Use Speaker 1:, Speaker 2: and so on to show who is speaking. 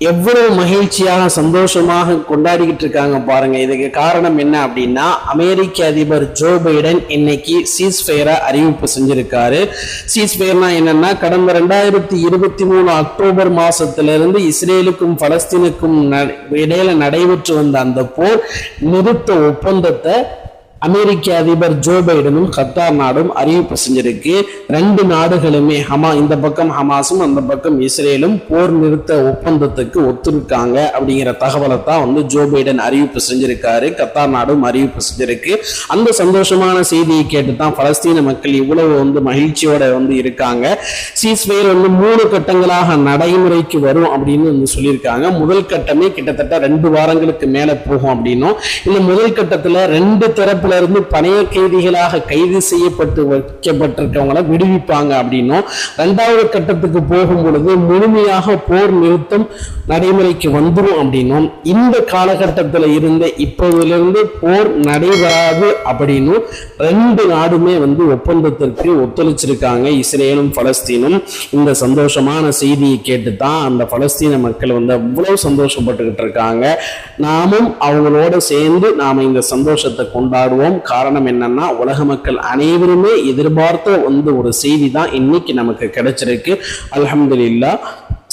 Speaker 1: எவ்வளவு மகிழ்ச்சியாக சந்தோஷமாக கொண்டாடிக்கிட்டு இருக்காங்க பாருங்க. இதுக்கு காரணம் என்ன அப்படின்னா, அமெரிக்க அதிபர் ஜோ பைடன் இன்னைக்கு சீஸ்ஃபயரை அறிவிப்பு செஞ்சிருக்காரு. சீஸ்ஃபயர்னா என்னன்னா, கடந்த 2023 அக்டோபர் மாசத்திலிருந்து இஸ்ரேலுக்கும் பலஸ்தீனுக்கும் இடையில நடைபெற்று வந்த அந்த போர் நிறுத்த ஒப்பந்தத்தை அமெரிக்க அதிபர் ஜோ பைடனும் கத்தார் நாடும் அறிவிப்பு செஞ்சிருக்கு. ரெண்டு நாடுகளுமே இந்த பக்கம் ஹமாஸும் அந்த பக்கம் இஸ்ரேலும் போர் நிறுத்த ஒப்பந்தத்துக்கு ஒத்துருக்காங்க அப்படிங்கிற தகவலை தான் ஜோ பைடன் அறிவிப்பு செஞ்சிருக்காரு. கத்தார் நாடும் அறிவிப்பு செஞ்சிருக்கு. அந்த சந்தோஷமான செய்தியை கேட்டு தான் பலஸ்தீன மக்கள் இவ்வளவு மகிழ்ச்சியோட இருக்காங்க. சீஸ்ஃபயர் 3 கட்டங்களாக நடைமுறைக்கு வரும் அப்படின்னு சொல்லியிருக்காங்க. முதல் கட்டமே கிட்டத்தட்ட 2 வாரங்களுக்கு மேல போகும் அப்படின்னும், இந்த முதல் கட்டத்துல 2 தரப்பு இருந்து பணைய கைதிகளாக கைது செய்யப்பட்டு வைக்கப்பட்டிருக்கவங்களை விடுவிப்பாங்க அப்படின்னும், 2வது கட்டத்துக்கு போகும் பொழுது முழுமையாக போர் நிறுத்தம் நடைமுறைக்கு வந்துடும் அப்படின்னும், இந்த காலகட்டத்தில் இருந்த இப்போதிலிருந்து போர் நடைபெறாது அப்படின்னு 2 நாடுமே ஒப்பந்தத்திற்கு ஒத்துழைச்சிருக்காங்க, இஸ்ரேலும் பலஸ்தீனும். இந்த சந்தோஷமான செய்தியை கேட்டு தான் அந்த பலஸ்தீன மக்கள் அவ்வளவு சந்தோஷப்பட்டுக்கிட்டு இருக்காங்க. நாமும் அவங்களோட சேர்ந்து நாம இந்த சந்தோஷத்தை கொண்டாடுவோம். காரணம் என்னன்னா, உலக மக்கள் அனைவருமே எதிர்பார்த்த ஒரு செய்தி தான் இன்னைக்கு நமக்கு கிடைச்சிருக்கு. அல்ஹம்துலில்லாஹ்.